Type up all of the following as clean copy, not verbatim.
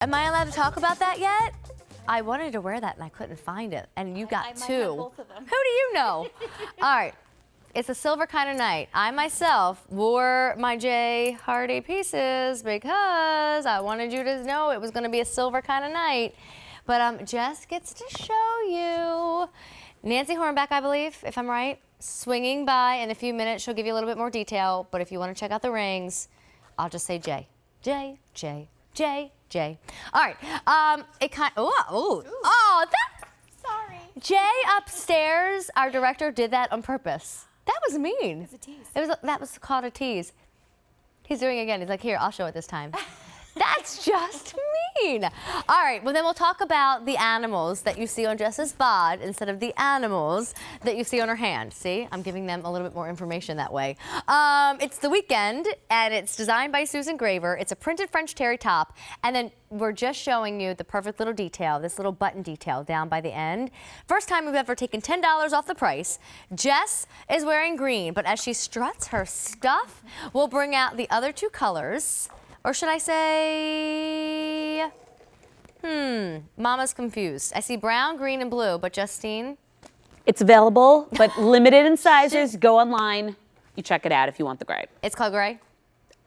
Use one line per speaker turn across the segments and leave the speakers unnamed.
Am I allowed to talk about that yet? I wanted to wear that and I couldn't find it. And you got
I might
two.
have both of them.
Who do you know? All right. It's a silver kind of night. I myself wore my J. Hardy pieces because I wanted you to know it was going to be a silver kind of night. But Jess gets to show you. Nancy Hornback, I believe, if I'm right, swinging by in a few minutes. She'll give you a little bit more detail. But if you want to check out the rings, I'll just say J. J, J, J, J. All right.
Sorry.
Jay upstairs, our director, did that on purpose. That was mean.
It's a tease.
That was called a tease. He's doing it again. He's like, here, I'll show it this time. That's just mean. All right, well then we'll talk about the animals that you see on Jess's bod instead of the animals that you see on her hand. See, I'm giving them a little bit more information that way. It's the weekend and it's designed by Susan Graver. It's a printed French terry top, and then we're just showing you the perfect little detail, this little button detail down by the end. First time we've ever taken $10 off the price. Jess is wearing green, but as she struts her stuff, we'll bring out the other two colors. Or should I say, Mama's confused. I see brown, green, and blue, but Justine?
It's available, but limited in sizes. Go online. You check it out if you want the gray.
It's called gray?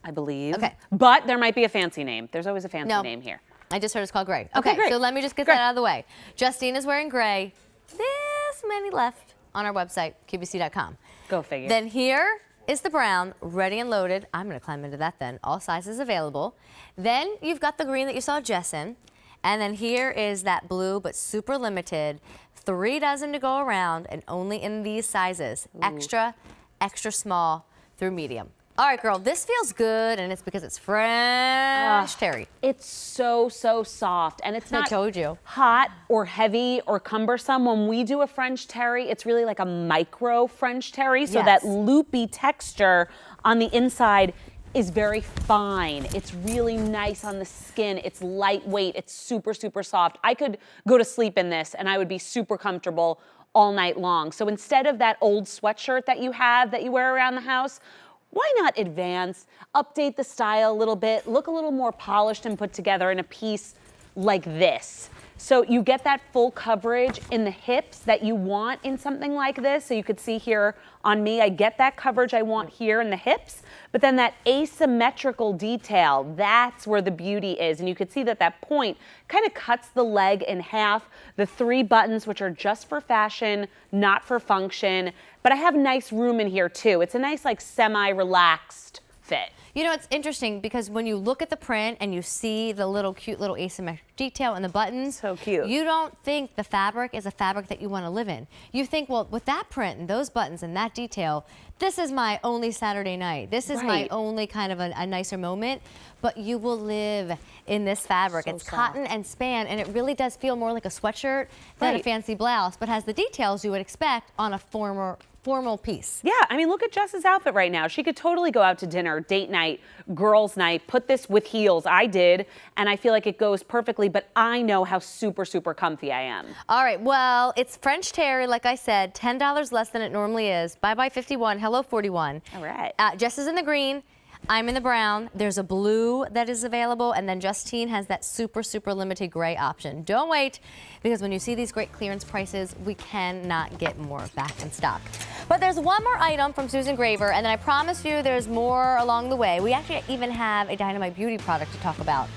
I believe.
Okay.
But there might be a fancy name. There's always a fancy name here.
I just heard it's called gray.
Okay, great.
So let me just get that out of the way. Justine is wearing gray. This many left on our website, QVC.com.
Go figure.
Then here is the brown, ready and loaded. I'm gonna climb into that then. All sizes available. Then you've got the green that you saw Jess in. And then here is that blue, but super limited. 3 dozen to go around and only in these sizes. Ooh. Extra, extra small through medium. All right, girl, this feels good, and it's because it's French terry.
It's so, so soft, and it's not hot or heavy or cumbersome. When we do a French terry, it's really like a micro French terry, so that loopy texture on the inside is very fine. It's really nice on the skin. It's lightweight. It's super, super soft. I could go to sleep in this, and I would be super comfortable all night long. So instead of that old sweatshirt that you have that you wear around the house, why not advance, update the style a little bit, look a little more polished and put together in a piece like this. So you get that full coverage in the hips that you want in something like this. So you could see here on me, I get that coverage I want here in the hips, but then that asymmetrical detail, that's where the beauty is. And you could see that that point kind of cuts the leg in half. The 3 buttons, which are just for fashion, not for function, but I have nice room in here too. It's a nice like semi-relaxed fit.
You know, it's interesting because when you look at the print and you see the little cute little asymmetric detail in the buttons,
so cute.
You don't think the fabric is a fabric that you want to live in. You think, well, with that print and those buttons and that detail, this is my only Saturday night. This is my only kind of a nicer moment. But you will live in this fabric. It's cotton and span, and it really does feel more like a sweatshirt than a fancy blouse, but has the details you would expect on a formal piece.
Yeah, I mean, look at Jess's outfit right now. She could totally go out to dinner, date night, girls' night, put this with heels. I did, and I feel like it goes perfectly, but I know how super, super comfy I am.
All right, well, it's French terry, like I said, $10 less than it normally is. Bye-bye 51, hello 41.
All right.
Jess is in the green. I'm in the brown. There's a blue that is available, and then Justine has that super, super limited gray option. Don't wait, because when you see these great clearance prices, we cannot get more back in stock. But there's one more item from Susan Graver, and then I promise you there's more along the way. We actually even have a Dynamite Beauty product to talk about.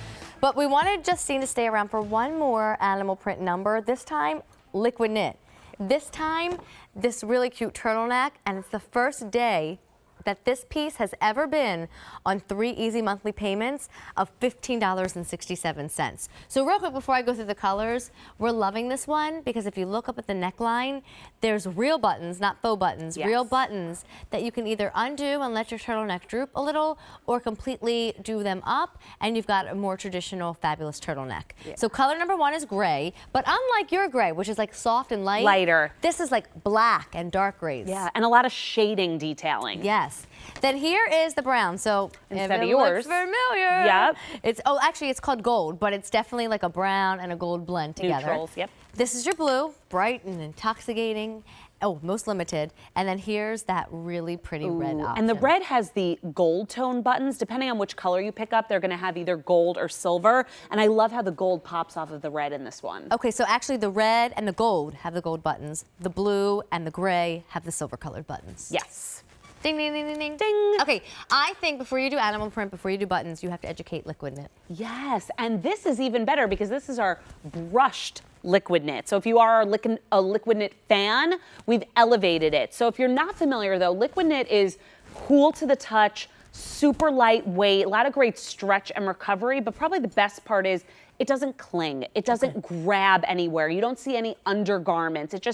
But we wanted Justine to stay around for one more animal print number, this time liquid knit. This time, this really cute turtleneck, and it's the first day that this piece has ever been on 3 easy monthly payments of $15.67. So real quick before I go through the colors, we're loving this one because if you look up at the neckline, there's real buttons, not faux buttons, real buttons that you can either undo and let your turtleneck droop a little or completely do them up, and you've got a more traditional fabulous turtleneck. So color number 1 is gray, but unlike your gray, which is like soft and lighter, this is like black and dark grays.
Yeah, and a lot of shading detailing.
Yes. Then here is the brown. So
instead of yours,
looks familiar.
Yep.
It's actually it's called gold, but it's definitely like a brown and a gold blend together.
Neutrals. Yep.
This is your blue, bright and intoxicating, Oh, most limited. And then here's that really pretty red option.
And the red has the gold tone buttons. Depending on which color you pick up, they're gonna have either gold or silver. And I love how the gold pops off of the red in this one.
Okay, so actually the red and the gold have the gold buttons. The blue and the gray have the silver colored buttons.
Yes.
Ding, ding, ding, ding, ding. Ding. Okay, I think before you do animal print, before you do buttons, you have to educate liquid knit.
Yes, and this is even better because this is our brushed liquid knit. So if you are a liquid knit fan, we've elevated it. So if you're not familiar though, liquid knit is cool to the touch, super lightweight, a lot of great stretch and recovery, but probably the best part is it doesn't cling. It doesn't grab anywhere. You don't see any undergarments. It just